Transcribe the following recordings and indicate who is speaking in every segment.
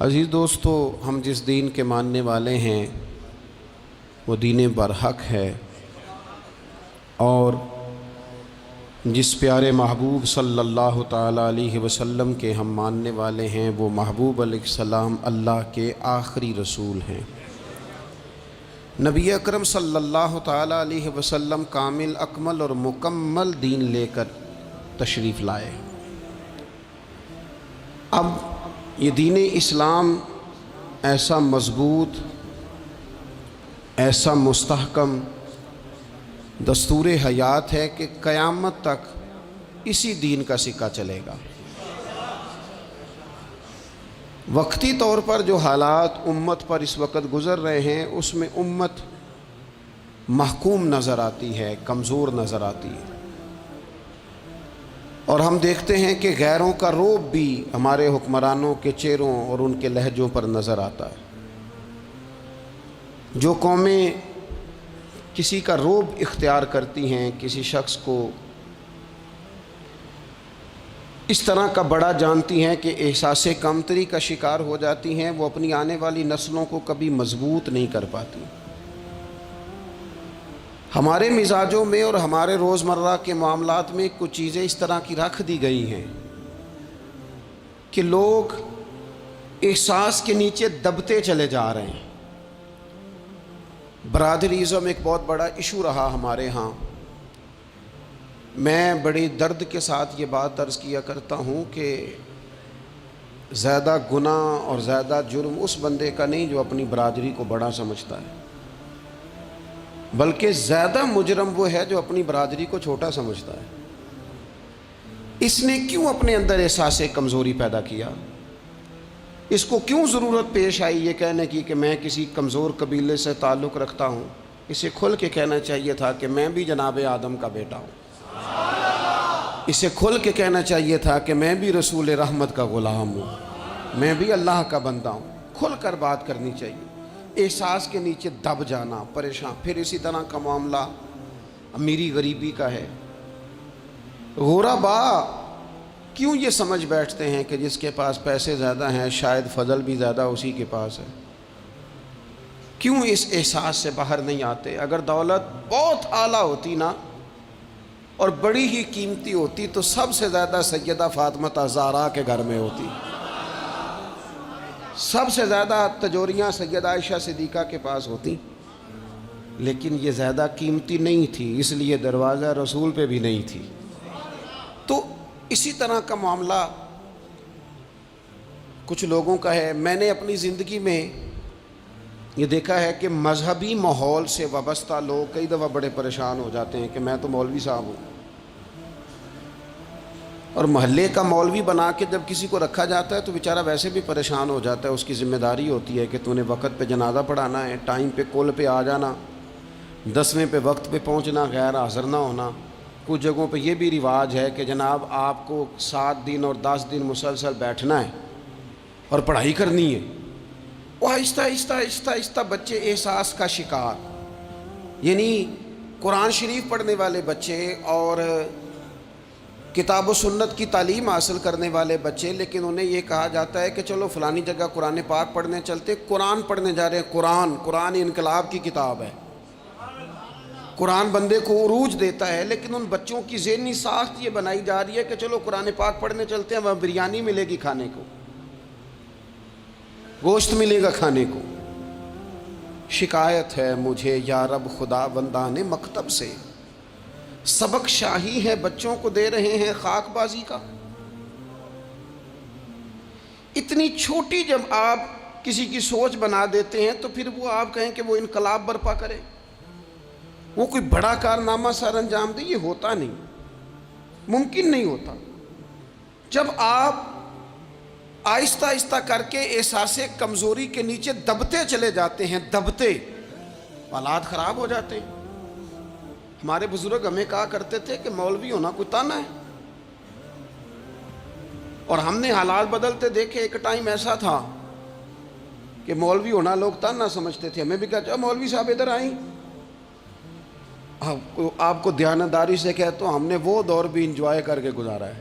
Speaker 1: عزیز دوستو، ہم جس دین کے ماننے والے ہیں وہ دین برحق ہے، اور جس پیارے محبوب صلی اللہ تعالیٰ علیہ وسلم کے ہم ماننے والے ہیں وہ محبوب علیہ السلام اللہ کے آخری رسول ہیں۔ نبی اکرم صلی اللہ تعالیٰ علیہ وسلم کامل، اکمل اور مکمل دین لے کر تشریف لائے۔ اب یہ دین اسلام ایسا مضبوط، ایسا مستحکم دستور حیات ہے کہ قیامت تک اسی دین کا سکہ چلے گا۔ وقتی طور پر جو حالات امت پر اس وقت گزر رہے ہیں اس میں امت محکوم نظر آتی ہے، کمزور نظر آتی ہے، اور ہم دیکھتے ہیں کہ غیروں کا رعب بھی ہمارے حکمرانوں کے چہروں اور ان کے لہجوں پر نظر آتا ہے۔ جو قومیں کسی کا رعب اختیار کرتی ہیں، کسی شخص کو اس طرح کا بڑا جانتی ہیں کہ احساس کمتری کا شکار ہو جاتی ہیں، وہ اپنی آنے والی نسلوں کو کبھی مضبوط نہیں کر پاتی۔ ہمارے مزاجوں میں اور ہمارے روزمرہ کے معاملات میں کچھ چیزیں اس طرح کی رکھ دی گئی ہیں کہ لوگ احساس کے نیچے دبتے چلے جا رہے ہیں۔ برادریزم ایک بہت بڑا ایشو رہا ہمارے ہاں۔ میں بڑی درد کے ساتھ یہ بات عرض کیا کرتا ہوں کہ زیادہ گناہ اور زیادہ جرم اس بندے کا نہیں جو اپنی برادری کو بڑا سمجھتا ہے، بلکہ زیادہ مجرم وہ ہے جو اپنی برادری کو چھوٹا سمجھتا ہے۔ اس نے کیوں اپنے اندر احساس کمزوری پیدا کیا؟ اس کو کیوں ضرورت پیش آئی یہ کہنے کی کہ میں کسی کمزور قبیلے سے تعلق رکھتا ہوں؟ اسے کھل کے کہنا چاہیے تھا کہ میں بھی جناب آدم کا بیٹا ہوں۔ اسے کھل کے کہنا چاہیے تھا کہ میں بھی رسول رحمت کا غلام ہوں، میں بھی اللہ کا بندہ ہوں۔ کھل کر بات کرنی چاہیے۔ احساس کے نیچے دب جانا، پریشان۔ پھر اسی طرح کا معاملہ امیری غریبی کا ہے۔ غربا کیوں یہ سمجھ بیٹھتے ہیں کہ جس کے پاس پیسے زیادہ ہیں شاید فضل بھی زیادہ اسی کے پاس ہے؟ کیوں اس احساس سے باہر نہیں آتے؟ اگر دولت بہت اعلیٰ ہوتی نا اور بڑی ہی قیمتی ہوتی تو سب سے زیادہ سیدہ فاطمہ زہرا کے گھر میں ہوتی، سب سے زیادہ تجوریاں سیدہ عائشہ صدیقہ کے پاس ہوتی، لیکن یہ زیادہ قیمتی نہیں تھی، اس لیے دروازہ رسول پہ بھی نہیں تھی۔ تو اسی طرح کا معاملہ کچھ لوگوں کا ہے۔ میں نے اپنی زندگی میں یہ دیکھا ہے کہ مذہبی ماحول سے وابستہ لوگ کئی دفعہ بڑے پریشان ہو جاتے ہیں کہ میں تو مولوی صاحب ہوں، اور محلے کا مولوی بنا کے جب کسی کو رکھا جاتا ہے تو بیچارہ ویسے بھی پریشان ہو جاتا ہے۔ اس کی ذمہ داری ہوتی ہے کہ تو نے وقت پہ جنازہ پڑھانا ہے، ٹائم پہ کول پہ آ جانا، 10ویں پہ وقت پہ پہنچنا، غیر حاضر نہ ہونا۔ کچھ جگہوں پہ یہ بھی رواج ہے کہ جناب آپ کو 7 دن اور 10 دن مسلسل بیٹھنا ہے اور پڑھائی کرنی ہے۔ وہ آہستہ آہستہ آہستہ آہستہ بچے احساس کا شکار، یعنی قرآن شریف پڑھنے والے بچے اور کتاب و سنت کی تعلیم حاصل کرنے والے بچے، لیکن انہیں یہ کہا جاتا ہے کہ چلو فلانی جگہ قرآن پاک پڑھنے چلتے، قرآن پڑھنے جا رہے ہیں۔ قرآن انقلاب کی کتاب ہے، قرآن بندے کو عروج دیتا ہے، لیکن ان بچوں کی ذہنی ساخت یہ بنائی جا رہی ہے کہ چلو قرآن پاک پڑھنے چلتے ہیں، وہاں بریانی ملے گی کھانے کو، گوشت ملے گا کھانے کو۔ شکایت ہے مجھے یا رب خدا بندان مکتب سے، سبق شاہی ہے بچوں کو دے رہے ہیں خاک بازی کا۔ اتنی چھوٹی جب آپ کسی کی سوچ بنا دیتے ہیں تو پھر وہ آپ کہیں کہ وہ انقلاب برپا کرے، وہ کوئی بڑا کارنامہ سر انجام دے، یہ ہوتا نہیں، ممکن نہیں ہوتا۔ جب آپ آہستہ آہستہ کر کے احساس کمزوری کے نیچے دبتے چلے جاتے ہیں، دبتے، حالات خراب ہو جاتے ہیں۔ ہمارے بزرگ ہمیں کہا کرتے تھے کہ مولوی ہونا کوئی تانا ہے، اور ہم نے حالات بدلتے دیکھے۔ ایک ٹائم ایسا تھا کہ مولوی ہونا لوگ تانا سمجھتے تھے، ہمیں بھی کہا چاہو مولوی صاحب ادھر آئیں۔ آپ کو دیانتداری سے کہتا ہوں ہم نے وہ دور بھی انجوائے کر کے گزارا ہے۔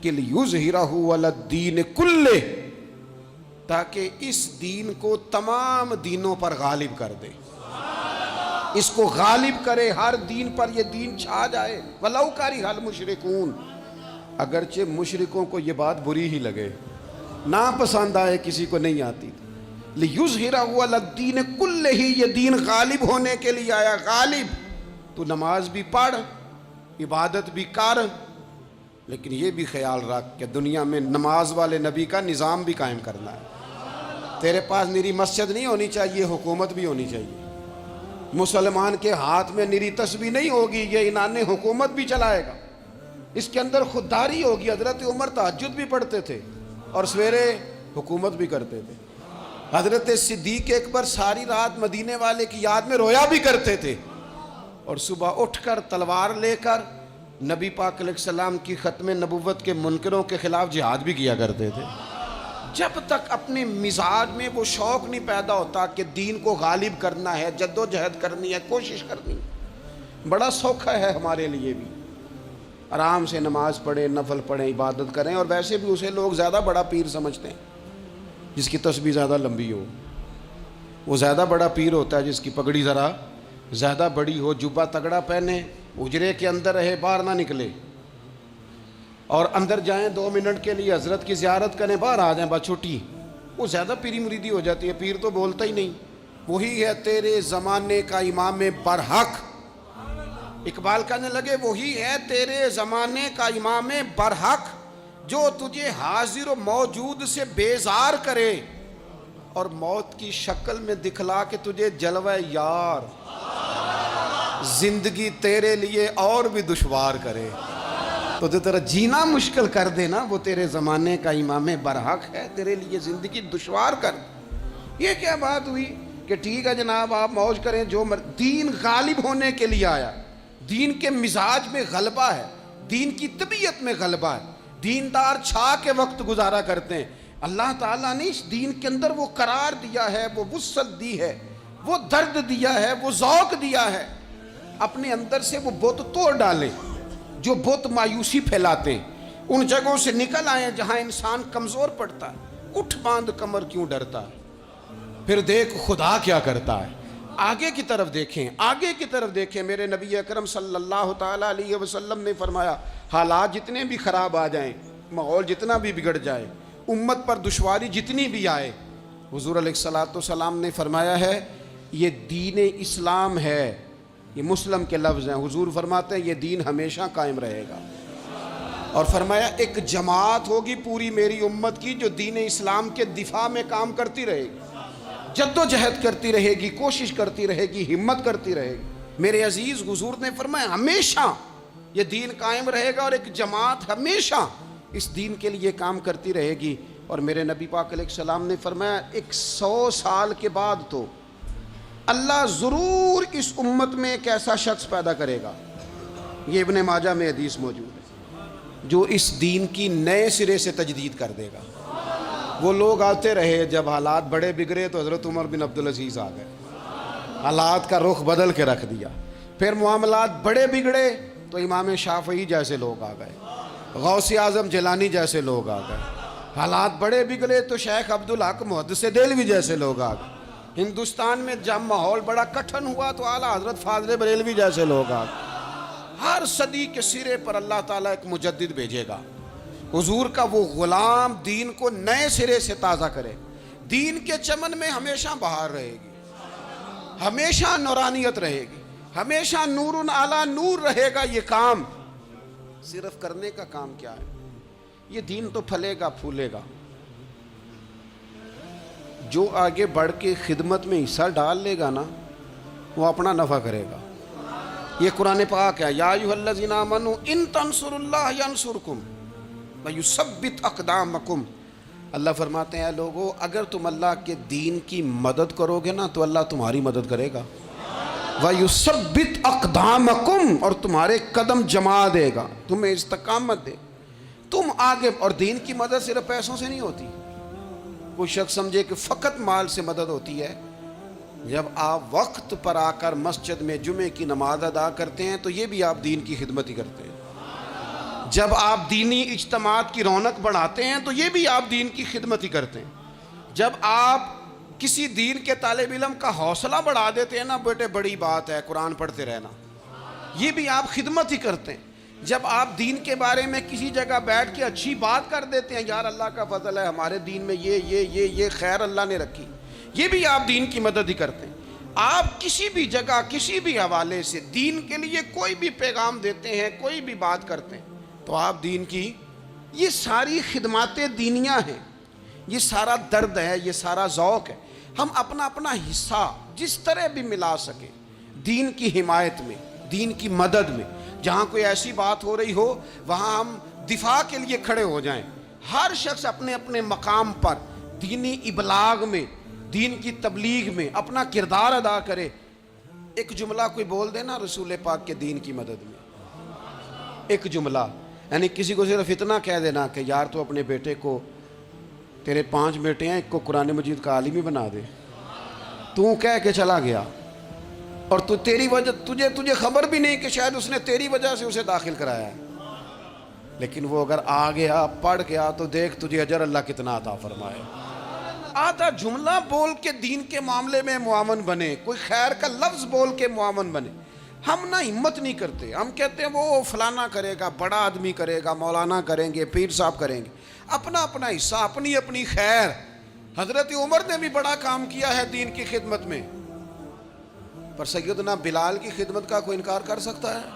Speaker 1: کہ لیظہرہ علی الدین کلہ، تاکہ اس دین کو تمام دینوں پر غالب کر دے، اس کو غالب کرے، ہر دین پر یہ دین چھا جائے۔ وَلَوْ كَرِهَ الْمُشْرِكُونَ، اگرچہ مشرکوں کو یہ بات بری ہی لگے، ناپسند آئے، کسی کو نہیں آتی تھی۔ لِيُظْهِرَهُ عَلَى الدِّينِ كُلِّهِ، یہ دین غالب ہونے کے لیے آیا۔ غالب، تو نماز بھی پڑھ، عبادت بھی کر، لیکن یہ بھی خیال رکھ کہ دنیا میں نماز والے نبی کا نظام بھی قائم کرنا ہے۔ تیرے پاس نری مسجد نہیں ہونی چاہیے، حکومت بھی ہونی چاہیے۔ مسلمان کے ہاتھ میں نری تسبیح نہیں ہوگی، یہ انان حکومت بھی چلائے گا۔ اس کے اندر خودداری ہوگی۔ حضرت عمر تہجد بھی پڑھتے تھے اور سویرے حکومت بھی کرتے تھے۔ حضرت صدیق اکبر ساری رات مدینے والے کی یاد میں رویا بھی کرتے تھے، اور صبح اٹھ کر تلوار لے کر نبی پاک علیہ السلام کی ختم نبوت کے منکروں کے خلاف جہاد بھی کیا کرتے تھے۔ جب تک اپنے مزاج میں وہ شوق نہیں پیدا ہوتا کہ دین کو غالب کرنا ہے، جد و جہد کرنی ہے، کوشش کرنی ہے، بڑا سوکھا ہے ہمارے لیے بھی۔ آرام سے نماز پڑھیں، نفل پڑھیں، عبادت کریں، اور ویسے بھی اسے لوگ زیادہ بڑا پیر سمجھتے ہیں جس کی تسبیح زیادہ لمبی ہو۔ وہ زیادہ بڑا پیر ہوتا ہے جس کی پگڑی ذرا زیادہ بڑی ہو، جبہ تگڑا پہنے، اجرے کے اندر رہے، باہر نہ نکلے، اور اندر جائیں 2 منٹ کے لیے حضرت کی زیارت کریں، باہر آ جائیں، بس چھٹی۔ وہ زیادہ پیری مریدی ہو جاتی ہے، پیر تو بولتا ہی نہیں۔ وہی ہے تیرے زمانے کا امام برحق، اقبال کہنے لگے وہی ہے تیرے زمانے کا امام برحق، جو تجھے حاضر و موجود سے بیزار کرے اور موت کی شکل میں دکھلا کے تجھے جلوہ یار، زندگی تیرے لیے اور بھی دشوار کرے، تو جو تیرا جینا مشکل کر دے نا، وہ تیرے زمانے کا امام برحق ہے، تیرے لیے زندگی دشوار کر دے۔ یہ کیا بات ہوئی کہ ٹھیک ہے جناب آپ موج کریں جو دین غالب ہونے کے لیے آیا، دین کے مزاج میں غلبہ ہے، دین کی طبیعت میں غلبہ ہے، دیندار چھا کے وقت گزارا کرتے ہیں۔ اللہ تعالیٰ نے اس دین کے اندر وہ قرار دیا ہے، وہ وسعت دی ہے، وہ درد دیا ہے، وہ ذوق دیا ہے۔ اپنے اندر سے وہ بت توڑ ڈالیں جو بت مایوسی پھیلاتے ہیں، ان جگہوں سے نکل آئیں جہاں انسان کمزور پڑتا ہے۔ اٹھ باندھ کمر کیوں ڈرتا ہے، پھر دیکھ خدا کیا کرتا ہے۔ آگے کی طرف دیکھیں، آگے کی طرف دیکھیں۔ میرے نبی اکرم صلی اللہ تعالیٰ علیہ وسلم نے فرمایا حالات جتنے بھی خراب آ جائیں، ماحول جتنا بھی بگڑ جائے، امت پر دشواری جتنی بھی آئے، حضور علیہ السلام نے فرمایا ہے یہ دین اسلام ہے، یہ مسلم کے لفظ ہیں، حضور فرماتے ہیں یہ دین ہمیشہ قائم رہے گا، اور فرمایا ایک جماعت ہوگی پوری میری امت کی جو دین اسلام کے دفاع میں کام کرتی رہے گی، جد و جہد کرتی رہے گی، کوشش کرتی رہے گی، ہمت کرتی رہے گی۔ میرے عزیز حضور نے فرمایا ہمیشہ یہ دین قائم رہے گا، اور ایک جماعت ہمیشہ اس دین کے لیے کام کرتی رہے گی۔ اور میرے نبی پاک علیہ السلام نے فرمایا 100 سال کے بعد تو اللہ ضرور اس امت میں ایک ایسا شخص پیدا کرے گا، یہ ابن ماجہ میں حدیث موجود ہے، جو اس دین کی نئے سرے سے تجدید کر دے گا۔ وہ لوگ آتے رہے، جب حالات بڑے بگڑے تو حضرت عمر بن عبدالعزیز آ گئے، حالات کا رخ بدل کے رکھ دیا۔ پھر معاملات بڑے بگڑے تو امام شافعی جیسے لوگ آ گئے، غوث اعظم جیلانی جیسے لوگ آ گئے۔ حالات بڑے بگڑے تو شیخ عبدالحق محدث دہلوی جیسے لوگ آ گئے۔ ہندوستان میں جب ماحول بڑا کٹھن ہوا تو اعلیٰ حضرت فاضل بریلوی جیسے لوگ آ گئے۔ ہر صدی کے سرے پر اللہ تعالیٰ ایک مجدد بھیجے گا، حضور کا وہ غلام دین کو نئے سرے سے تازہ کرے۔ دین کے چمن میں ہمیشہ بہار رہے گی، ہمیشہ نورانیت رہے گی، ہمیشہ نور اعلیٰ نور رہے گا۔ یہ کام صرف کرنے کا کام کیا ہے، یہ دین تو پھلے گا پھولے گا۔ جو آگے بڑھ کے خدمت میں حصہ ڈال لے گا نا، وہ اپنا نفع کرے گا۔ یہ قرآن پاک ہے، یا ایھا الذین آمنوا ان تنصروا اللہ ینصرکم وَيُثَبِّتْ أَقْدَامَكُمْ۔ اللہ فرماتے ہیں اے لوگو، اگر تم اللہ کے دین کی مدد کرو گے نا تو اللہ تمہاری مدد کرے گا، وَيُثَبِّتْ أَقْدَامَكُمْ، اور تمہارے قدم جما دے گا، تمہیں استقامت دے۔ تم آگے، اور دین کی مدد صرف پیسوں سے نہیں ہوتی۔ کوئی شخص سمجھے کہ فقط مال سے مدد ہوتی ہے، جب آپ وقت پر آ کر مسجد میں جمعے کی نماز ادا کرتے ہیں تو یہ بھی آپ دین کی خدمت ہی کرتے ہیں۔ جب آپ دینی اجتماعات کی رونق بڑھاتے ہیں تو یہ بھی آپ دین کی خدمت ہی کرتے ہیں. جب آپ کسی دین کے طالب علم کا حوصلہ بڑھا دیتے ہیں نا، بیٹے بڑی بات ہے قرآن پڑھتے رہنا، یہ بھی آپ خدمت ہی کرتے ہیں. جب آپ دین کے بارے میں کسی جگہ بیٹھ کے اچھی بات کر دیتے ہیں، یار اللہ کا فضل ہے ہمارے دین میں یہ خیر اللہ نے رکھی، یہ بھی آپ دین کی مدد ہی کرتے ہیں. آپ کسی بھی جگہ کسی بھی حوالے سے دین کے لیے کوئی بھی پیغام دیتے ہیں، کوئی بھی بات کرتے ہیں، تو آپ دین کی یہ ساری خدمات دینیاں ہیں، یہ سارا درد ہے، یہ سارا ذوق ہے. ہم اپنا اپنا حصہ جس طرح بھی ملا سکیں دین کی حمایت میں، دین کی مدد میں. جہاں کوئی ایسی بات ہو رہی ہو وہاں ہم دفاع کے لیے کھڑے ہو جائیں. ہر شخص اپنے اپنے مقام پر دینی ابلاغ میں، دین کی تبلیغ میں اپنا کردار ادا کرے. ایک جملہ کوئی بول دے نا رسول پاک کے دین کی مدد میں، ایک جملہ، یعنی کسی کو صرف اتنا کہہ دینا کہ یار تو اپنے بیٹے کو، تیرے 5 بیٹے ہیں، ایک کو قرآن مجید کا عالم ہی بنا دے. تو کہہ کے چلا گیا اور تو تیری وجہ تجھے خبر بھی نہیں کہ شاید اس نے تیری وجہ سے اسے داخل کرایا ہے، لیکن وہ اگر آ گیا پڑھ گیا تو دیکھ تجھے اجر اللہ کتنا عطا فرمائے. آدھا جملہ بول کے دین کے معاملے میں معاون بنے، کوئی خیر کا لفظ بول کے معاون بنے. ہم نہ ہمت نہیں کرتے، ہم کہتے ہیں وہ فلانا کرے گا، بڑا آدمی کرے گا، مولانا کریں گے، پیر صاحب کریں گے. اپنا اپنا حصہ، اپنی اپنی خیر. حضرت عمر نے بھی بڑا کام کیا ہے دین کی خدمت میں، پر سیدنا بلال کی خدمت کا کوئی انکار کر سکتا ہے؟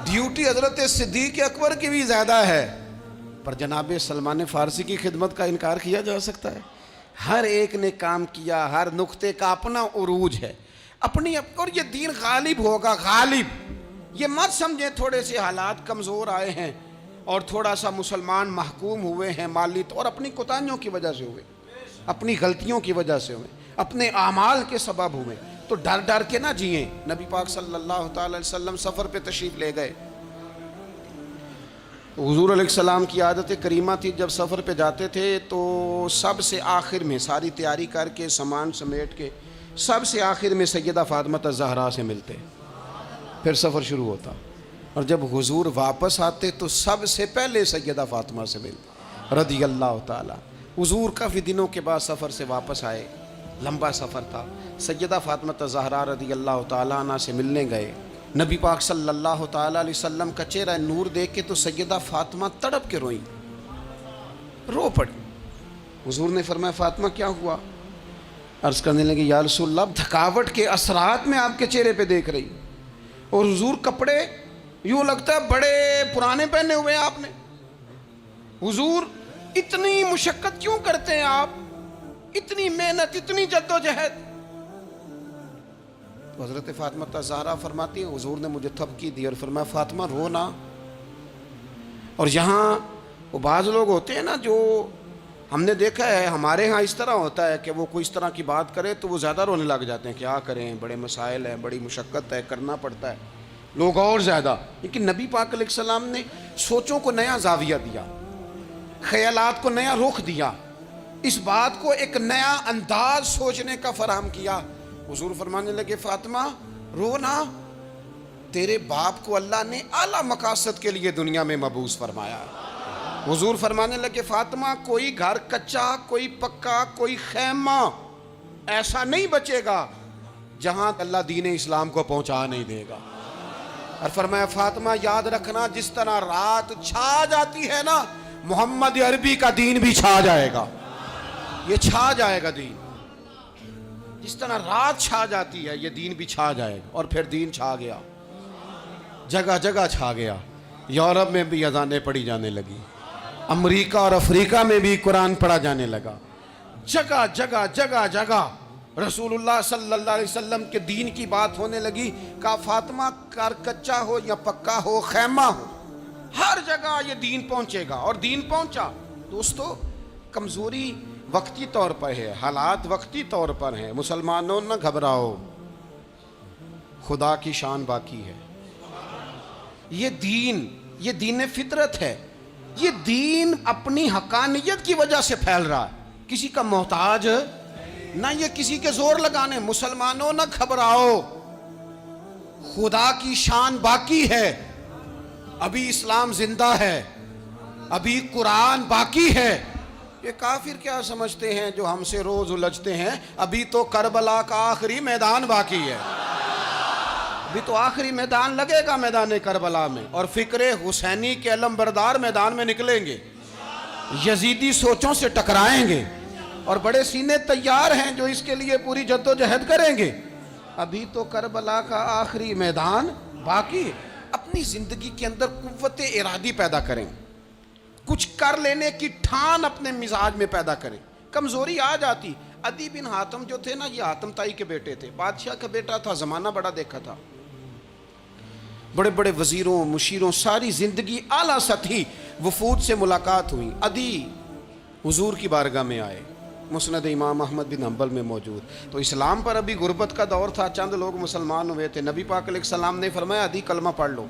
Speaker 1: ڈیوٹی حضرت صدیق اکبر کی بھی زیادہ ہے، پر جناب سلمان فارسی کی خدمت کا انکار کیا جا سکتا ہے؟ ہر ایک نے کام کیا، ہر نقطے کا اپنا عروج ہے، اپنی. اور یہ دین غالب ہوگا، غالب. یہ مت سمجھیں تھوڑے سے حالات کمزور آئے ہیں اور تھوڑا سا مسلمان محکوم ہوئے ہیں مالی طور، اپنی کوتاہیوں کی وجہ سے ہوئے، اپنی غلطیوں کی وجہ سے ہوئے، اپنے اعمال کے سبب ہوئے. تو ڈر ڈر کے نہ جئیں. نبی پاک صلی اللہ تعالی علیہ وسلم سفر پہ تشریف لے گئے. حضور علیہ السلام کی عادت کریمہ تھی جب سفر پہ جاتے تھے تو سب سے آخر میں ساری تیاری کر کے سامان سمیٹ کے سب سے آخر میں سیدہ فاطمہ الزہرا سے ملتے، پھر سفر شروع ہوتا. اور جب حضور واپس آتے تو سب سے پہلے سیدہ فاطمہ سے ملتے رضی اللہ تعالی. حضور کافی دنوں کے بعد سفر سے واپس آئے، لمبا سفر تھا. سیدہ فاطمہ الزہرا رضی اللہ تعالیٰ عنہ سے ملنے گئے. نبی پاک صلی اللہ تعالیٰ علیہ وسلم کا چہرہ نور دیکھ کے تو سیدہ فاطمہ تڑپ کے روئیں، رو پڑی. حضور نے فرمایا فاطمہ کیا ہوا؟ عرض کرنے لگے یا رسول اللہ تھکاوٹ کے اثرات میں آپ کے چہرے پہ دیکھ رہی، اور حضور کپڑے یوں لگتا ہے بڑے پرانے پہنے ہوئے ہیں آپ نے. حضور اتنی مشقت کیوں کرتے ہیں آپ، اتنی محنت، اتنی جدوجہد؟ تو حضرت فاطمہ الزہرا فرماتی ہیں حضور نے مجھے تھپکی دی اور فرمایا فاطمہ رو نہ. اور یہاں وہ بعض لوگ ہوتے ہیں نا جو ہم نے دیکھا ہے ہمارے ہاں اس طرح ہوتا ہے کہ وہ کوئی اس طرح کی بات کرے تو وہ زیادہ رونے لگ جاتے ہیں، کیا کریں بڑے مسائل ہیں، بڑی مشقت ہے، کرنا پڑتا ہے، لوگ اور زیادہ. لیکن نبی پاک علیہ السلام نے سوچوں کو نیا زاویہ دیا، خیالات کو نیا رخ دیا، اس بات کو ایک نیا انداز سوچنے کا فراہم کیا. حضور فرمانے لگے فاطمہ رو نہ، تیرے باپ کو اللہ نے اعلیٰ مقاصد کے لیے دنیا میں مبعوث فرمایا. حضور فرمانے لگے فاطمہ کوئی گھر کچا، کوئی پکا، کوئی خیمہ ایسا نہیں بچے گا جہاں اللہ دین اسلام کو پہنچا نہیں دے گا. اور فرمایا فاطمہ یاد رکھنا جس طرح رات چھا جاتی ہے نا، محمد عربی کا دین بھی چھا جائے گا، یہ چھا جائے گا دین. جس طرح رات چھا جاتی ہے یہ دین بھی چھا جائے گا. اور پھر دین چھا گیا، جگہ جگہ چھا گیا. یورپ میں بھی اذانیں پڑھی جانے لگی، امریکہ اور افریقہ میں بھی قرآن پڑھا جانے لگا. جگہ جگہ جگہ جگہ رسول اللہ صلی اللہ علیہ وسلم کے دین کی بات ہونے لگی. کہا فاطمہ کار کچا ہو یا پکا ہو، خیمہ ہو، ہر جگہ یہ دین پہنچے گا. اور دین پہنچا. دوستو کمزوری وقتی طور پر ہے، حالات وقتی طور پر ہیں. مسلمانوں نہ گھبراؤ، خدا کی شان باقی ہے. یہ دین فطرت ہے. یہ دین اپنی حقانیت کی وجہ سے پھیل رہا ہے، کسی کا محتاج نہ یہ کسی کے زور لگانے. مسلمانوں نہ گھبراؤ، خدا کی شان باقی ہے. ابھی اسلام زندہ ہے، ابھی قرآن باقی ہے۔ یہ کافر کیا سمجھتے ہیں جو ہم سے روز الجھتے ہیں؟ ابھی تو کربلا کا آخری میدان باقی ہے، ابھی تو آخری میدان لگے گا میدان کربلا میں، اور فکر حسینی کے علم بردار میدان میں نکلیں گے، یزیدی سوچوں سے ٹکرائیں گے، اور بڑے سینے تیار ہیں جو اس کے لیے پوری جدوجہد کریں گے۔ ابھی تو کربلا کا آخری میدان باقی ہے۔ اپنی زندگی کے اندر قوت ارادی پیدا کریں، کچھ کر لینے کی ٹھان اپنے مزاج میں پیدا کریں۔ کمزوری آ جاتی۔ عدی بن حاتم جو تھے نا، یہ حاتم تائی کے بیٹے تھے، بادشاہ کا بیٹا تھا، زمانہ بڑا دیکھا تھا، بڑے بڑے وزیروں مشیروں، ساری زندگی اعلیٰ سطحی وفود سے ملاقات ہوئی۔ عدی حضور کی بارگاہ میں آئے، مسند امام احمد بن حنبل میں موجود۔ تو اسلام پر ابھی غربت کا دور تھا، چند لوگ مسلمان ہوئے تھے۔ نبی پاک علیہ السلام نے فرمایا عدی کلمہ پڑھ لو۔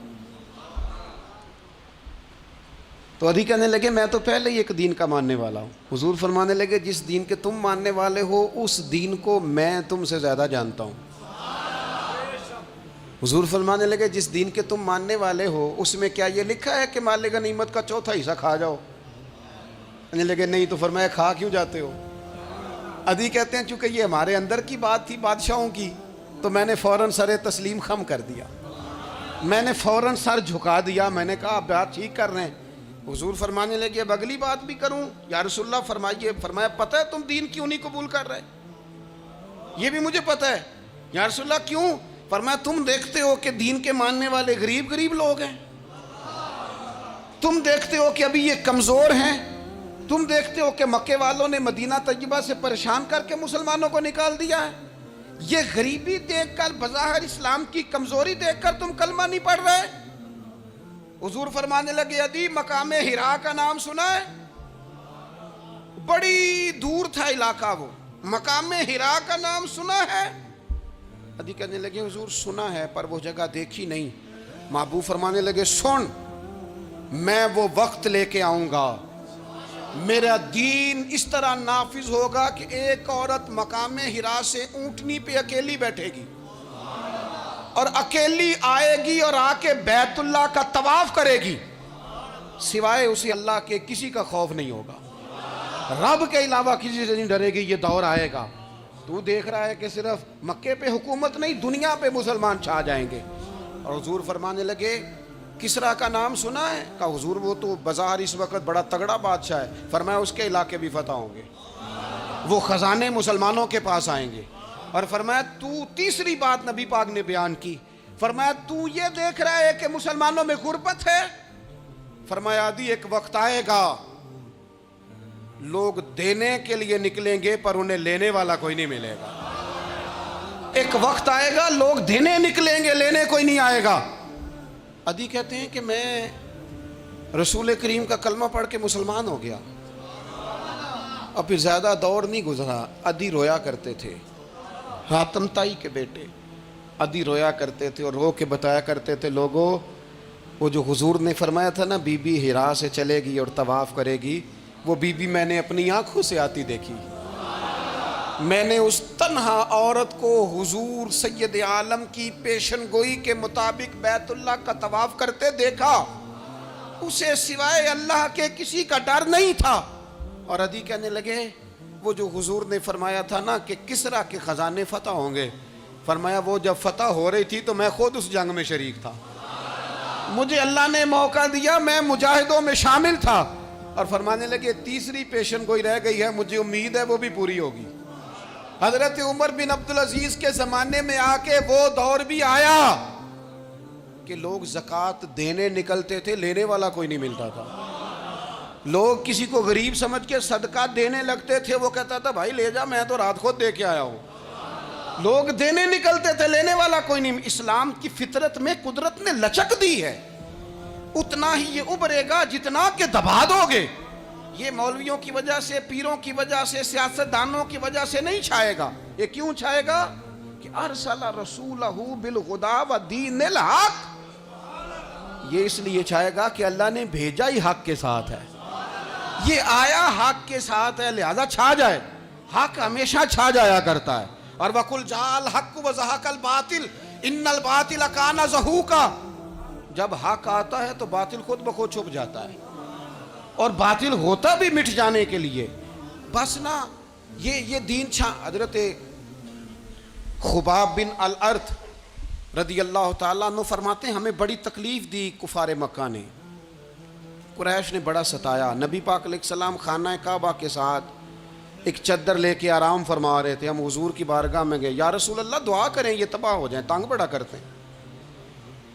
Speaker 1: تو عدی کہنے لگے میں تو پہلے ہی ایک دین کا ماننے والا ہوں۔ حضور فرمانے لگے جس دین کے تم ماننے والے ہو اس دین کو میں تم سے زیادہ جانتا ہوں۔ حضور فرمانے لگے جس دین کے تم ماننے والے ہو اس میں کیا یہ لکھا ہے کہ مال غنیمت کا چوتھا حصہ کھا جاؤ؟ کہنے لگے نہیں۔ تو فرمایا کھا کیوں جاتے ہو؟ عدی کہتے ہیں چونکہ یہ ہمارے اندر کی بات تھی بادشاہوں کی، تو میں نے فوراً سر تسلیم خم کر دیا، میں نے فوراً سر جھکا دیا، میں نے کہا آپ بات ٹھیک کر رہے ہیں۔ حضور فرمانے لگے اب اگلی بات بھی کروں یا رسول اللہ فرمائیے۔ فرمایا پتہ ہے تم دین کیوں نہیں قبول کر رہے؟ یہ بھی مجھے پتہ ہے۔ یا رسول اللہ کیوں؟ فرمایا تم دیکھتے ہو کہ دین کے ماننے والے غریب غریب لوگ ہیں، تم دیکھتے ہو کہ ابھی یہ کمزور ہیں، تم دیکھتے ہو کہ مکے والوں نے مدینہ طیبہ سے پریشان کر کے مسلمانوں کو نکال دیا ہے، یہ غریبی دیکھ کر بظاہر اسلام کی کمزوری دیکھ کر تم کلمہ نہیں پڑھ رہے؟ حضور فرمانے لگے عدی مقام حرا کا نام سنا ہے؟ بڑی دور تھا علاقہ، وہ مقام حرا کا نام سنا ہے؟ عدی کہنے لگے حضور سنا ہے پر وہ جگہ دیکھی نہیں۔ محبوب فرمانے لگے سن، میں وہ وقت لے کے آؤں گا، میرا دین اس طرح نافذ ہوگا کہ ایک عورت مقام حرا سے اونٹنی پہ اکیلی بیٹھے گی اور اکیلی آئے گی اور آ کے بیت اللہ کا طواف کرے گی، سوائے اسے اللہ کے کسی کا خوف نہیں ہوگا، رب کے علاوہ کسی سے نہیں ڈرے گی۔ یہ دور آئے گا، تو دیکھ رہا ہے کہ صرف مکے پہ حکومت نہیں دنیا پہ مسلمان چھا جائیں گے۔ اور حضور فرمانے لگے کسرا کا نام سنا ہے؟ کہا حضور وہ تو بظاہر اس وقت بڑا تگڑا بادشاہ ہے۔ فرمایا اس کے علاقے بھی فتح ہوں گے، وہ خزانے مسلمانوں کے پاس آئیں گے۔ اور فرمایا تو تیسری بات نبی پاک نے بیان کی، فرمایا تو یہ دیکھ رہا ہے کہ مسلمانوں میں غربت ہے؟ فرمایا عدی ایک وقت آئے گا لوگ دینے کے لیے نکلیں گے پر انہیں لینے والا کوئی نہیں ملے گا۔ ایک وقت آئے گا لوگ دینے نکلیں گے لینے کوئی نہیں آئے گا۔ عدی کہتے ہیں کہ میں رسول کریم کا کلمہ پڑھ کے مسلمان ہو گیا، اور پھر زیادہ دور نہیں گزرا، عدی رویا کرتے تھے، حاتم تائی کے بیٹے عدی رویا کرتے تھے اور رو کے بتایا کرتے تھے لوگوں وہ جو حضور نے فرمایا تھا نا بی بی حرا سے چلے گی اور طواف کرے گی، وہ بی بی میں نے اپنی آنکھوں سے آتی دیکھی، میں نے اس تنہا عورت کو حضور سید عالم کی پیشن گوئی کے مطابق بیت اللہ کا طواف کرتے دیکھا، اسے سوائے اللہ کے کسی کا ڈر نہیں تھا۔ اور عدی کہنے لگے وہ جو حضور نے فرمایا تھا نا کہ کسرا کے خزانے فتح ہوں گے، فرمایا وہ جب فتح ہو رہی تھی تو میں خود اس جنگ میں شریک تھا، مجھے اللہ نے موقع دیا، میں مجاہدوں میں شامل تھا۔ اور فرمانے لگے تیسری پیشن گوئی رہ گئی ہے، مجھے امید ہے وہ بھی پوری ہوگی۔ حضرت عمر بن عبدالعزیز کے زمانے میں آ کے وہ دور بھی آیا کہ لوگ زکوٰۃ دینے نکلتے تھے، لینے والا کوئی نہیں ملتا تھا، لوگ کسی کو غریب سمجھ کے صدقہ دینے لگتے تھے، وہ کہتا تھا بھائی لے جا میں تو رات خود دے کے آیا ہوں، لوگ دینے نکلتے تھے لینے والا کوئی نہیں۔ اسلام کی فطرت میں قدرت نے لچک دی ہے، اتنا ہی یہ ابھرے گا جتنا کہ دبا دو گے۔ یہ مولویوں کی وجہ سے، پیروں کی وجہ سے، سیاستدانوں کی وجہ سے نہیں چھائے گا۔ یہ کیوں چھائے گا کہ ارسل رسولہ بالہدی ودین الحق، یہ اس لیے چھائے گا کہ اللہ نے بھیجا ہی حق کے ساتھ ہے، یہ آیا حق کے ساتھ ہے، لہذا چھا جائے۔ حق ہمیشہ چھا جایا کرتا ہے۔ اور وَقُلْ جَاءَ الْحَقُّ وَزَهَقَ الْبَاطِلُ إِنَّ الْبَاطِلَ كَانَ زَهُوقًا، جب حق آتا ہے تو باطل خود بخود چھپ جاتا ہے، اور باطل ہوتا بھی مٹ جانے کے لیے بس نا یہ دین حضرت خباب بن الارت رضی اللہ تعالیٰ عنہ فرماتے ہیں ہمیں بڑی تکلیف دی کفار مکہ نے، قریش نے بڑا ستایا۔ نبی پاک علیہ السلام خانہ کعبہ کے ساتھ ایک چادر لے کے آرام فرما رہے تھے، ہم حضور کی بارگاہ میں گئے، یا رسول اللہ دعا کریں یہ تباہ ہو جائیں، تنگ بڑا کرتے ہیں،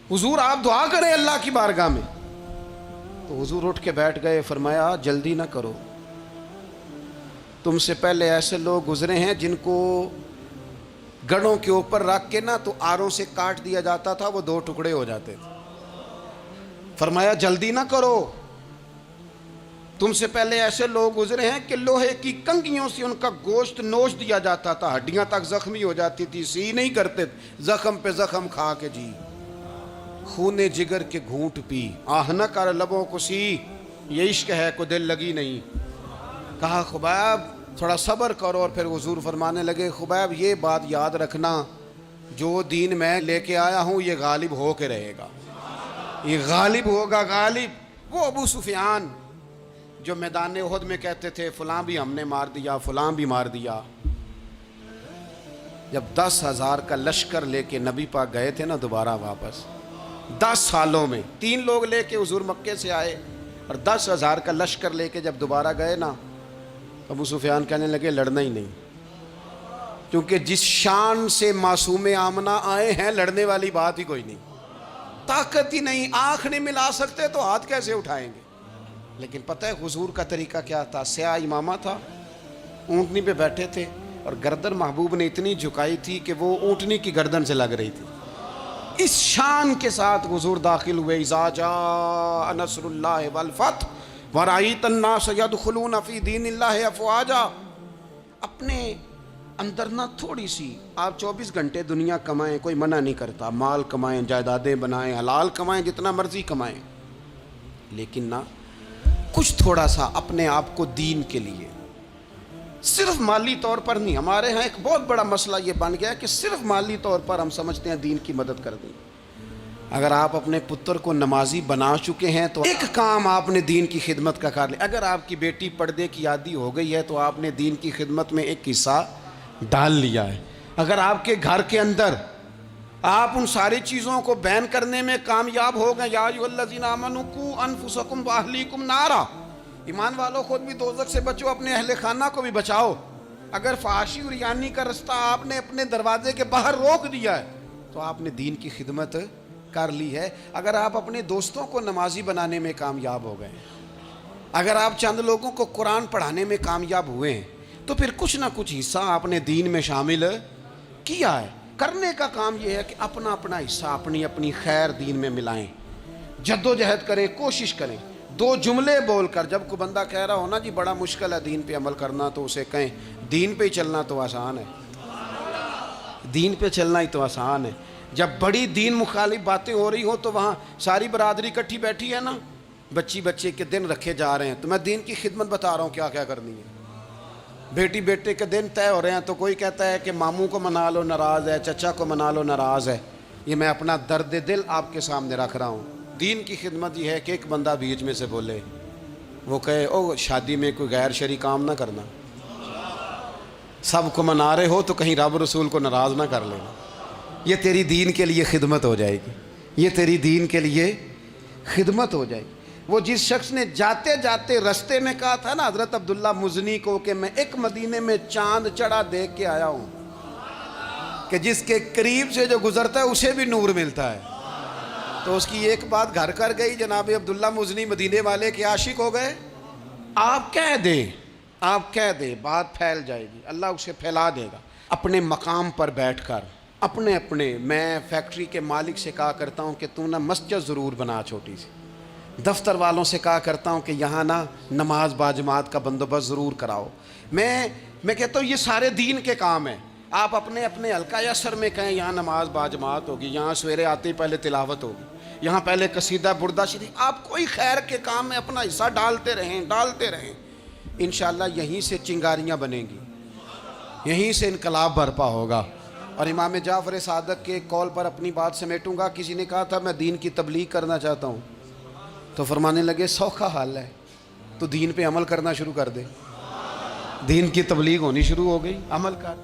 Speaker 1: حضور آپ دعا کریں اللہ کی بارگاہ میں۔ تو حضور اٹھ کے بیٹھ گئے، فرمایا جلدی نہ کرو، تم سے پہلے ایسے لوگ گزرے ہیں جن کو گڑوں کے اوپر رکھ کے نا تو آروں سے کاٹ دیا جاتا تھا، وہ 2 ٹکڑے ہو جاتے تھے۔ فرمایا جلدی نہ کرو، تم سے پہلے ایسے لوگ گزرے ہیں کہ لوہے کی کنگھیوں سے ان کا گوشت نوچ دیا جاتا تھا، ہڈیاں تک زخمی ہو جاتی تھی، سی نہیں کرتے، زخم پہ زخم کھا کے جی، خون جگر کے گھونٹ پی، آہ نہ کر لبوں کو سی، یہ عشق ہے کو دل لگی نہیں۔ کہا خبیب تھوڑا صبر کرو، اور پھر حضور فرمانے لگے خبیب یہ بات یاد رکھنا، جو دین میں لے کے آیا ہوں یہ غالب ہو کے رہے گا، یہ غالب ہوگا، غالب۔ وہ ابو سفیان جو میدان احد میں کہتے تھے فلاں بھی ہم نے مار دیا، فلاں بھی مار دیا، جب 10,000 کا لشکر لے کے نبی پاک گئے تھے نا دوبارہ واپس، 10 سالوں میں 3 لوگ لے کے حضور مکے سے آئے، اور 10,000 کا لشکر لے کے جب دوبارہ گئے نا، ابو سفیان کہنے لگے لڑنا ہی نہیں، کیونکہ جس شان سے معصوم آمنہ آئے ہیں لڑنے والی بات ہی کوئی نہیں، طاقت ہی نہیں، آنکھ نہیں ملا سکتے تو ہاتھ کیسے اٹھائیں گے۔ لیکن پتہ ہے حضور کا طریقہ کیا تھا؟ سیاہ امامہ تھا، اونٹنی پہ بیٹھے تھے، اور گردن محبوب نے اتنی جھکائی تھی کہ وہ اونٹنی کی گردن سے لگ رہی تھی۔ اس شان کے ساتھ حضور داخل ہوئے، اذا جاء نصر اللہ والفتح ورأیت الناس يدخلون فی دین اللہ افواجا۔ اپنے اندر نہ تھوڑی سی، آپ 24 گھنٹے دنیا کمائیں، کوئی منع نہیں کرتا، مال کمائیں، جائیدادیں بنائیں، حلال کمائیں، جتنا مرضی کمائیں، لیکن نہ کچھ تھوڑا سا اپنے آپ کو دین کے لیے، صرف مالی طور پر نہیں۔ ہمارے ہاں ایک بہت بڑا مسئلہ یہ بن گیا ہے کہ صرف مالی طور پر ہم سمجھتے ہیں دین کی مدد کر دیں۔ اگر آپ اپنے پتر کو نمازی بنا چکے ہیں تو ایک کام آپ نے دین کی خدمت کا کر لیا۔ اگر آپ کی بیٹی پردے کی عادی ہو گئی ہے تو آپ نے دین کی خدمت میں ایک حصہ ڈال لیا ہے۔ اگر آپ کے گھر کے اندر آپ ان ساری چیزوں کو بین کرنے میں کامیاب ہو گئے، یا ایھا الذین آمنوا قوا انفسکم واہلیکم نارا، ایمان والو خود بھی دوزخ سے بچو، اپنے اہل خانہ کو بھی بچاؤ۔ اگر فحاشی اور ریانی کا رستہ آپ نے اپنے دروازے کے باہر روک دیا ہے تو آپ نے دین کی خدمت کر لی ہے۔ اگر آپ اپنے دوستوں کو نمازی بنانے میں کامیاب ہو گئے ہیں، اگر آپ چند لوگوں کو قرآن پڑھانے میں کامیاب ہوئے ہیں، تو پھر کچھ نہ کچھ حصہ آپ نے دین میں شامل کیا ہے۔ کرنے کا کام یہ ہے کہ اپنا اپنا حصہ اپنی اپنی خیر دین میں ملائیں، جدوجہد کریں، کوشش کریں۔ 2 جملے بول کر، جب کوئی بندہ کہہ رہا ہو نا جی بڑا مشکل ہے دین پہ عمل کرنا، تو اسے کہیں دین پہ ہی چلنا تو آسان ہے، دین پہ چلنا ہی تو آسان ہے۔ جب بڑی دین مخالف باتیں ہو رہی ہوں تو وہاں ساری برادری کٹھی بیٹھی ہے نا، بچے کے دن رکھے جا رہے ہیں، تو میں دین کی خدمت بتا رہا ہوں کیا کیا کرنی ہے۔ بیٹے کے دن طے ہو رہے ہیں تو کوئی کہتا ہے کہ ماموں کو منا لو ناراض ہے، چچا کو منا لو ناراض ہے۔ یہ میں اپنا درد دل آپ کے سامنے رکھ رہا ہوں۔ دین کی خدمت یہ ہے کہ ایک بندہ بیچ میں سے بولے، وہ کہے او شادی میں کوئی غیر شرعی کام نہ کرنا، سب کو منا رہے ہو تو کہیں رب رسول کو ناراض نہ کر لینا۔ یہ تیری دین کے لیے خدمت ہو جائے گی، یہ تیری دین کے لیے خدمت ہو جائے گی۔ وہ جس شخص نے جاتے جاتے رستے میں کہا تھا نا حضرت عبداللہ مزنی کو کہ میں ایک مدینے میں چاند چڑھا دیکھ کے آیا ہوں کہ جس کے قریب سے جو گزرتا ہے اسے بھی نور ملتا ہے، تو اس کی ایک بات گھر کر گئی، جناب عبداللہ مزنی مدینے والے کے عاشق ہو گئے۔ آپ کہہ دیں بات پھیل جائے گی، اللہ اسے پھیلا دے گا۔ اپنے مقام پر بیٹھ کر اپنے میں فیکٹری کے مالک سے کہا کرتا ہوں کہ تو نا مسجد ضرور بنا چھوٹی سی، دفتر والوں سے کہا کرتا ہوں کہ یہاں نا نماز باجماعت کا بندوبست ضرور کراؤ۔ میں کہتا ہوں یہ سارے دین کے کام ہیں۔ آپ اپنے حلقہ اثر میں کہیں یہاں نماز باجماعت ہوگی، یہاں سویرے آتے ہی پہلے تلاوت ہوگی، یہاں پہلے قصیدہ بردہ شریف، آپ کوئی خیر کے کام میں اپنا حصہ ڈالتے رہیں، انشاءاللہ یہیں سے چنگاریاں بنیں گی، یہیں سے انقلاب برپا ہوگا۔ اور امام جعفر صادق کے قول پر اپنی بات سمیٹوں گا. کسی نے کہا تھا میں دین کی تبلیغ کرنا چاہتا ہوں, تو فرمانے لگے سوکھا حال ہے, تو دین پہ عمل کرنا شروع کر دے. دین کی تبلیغ ہونی شروع ہو گئی, عمل کر.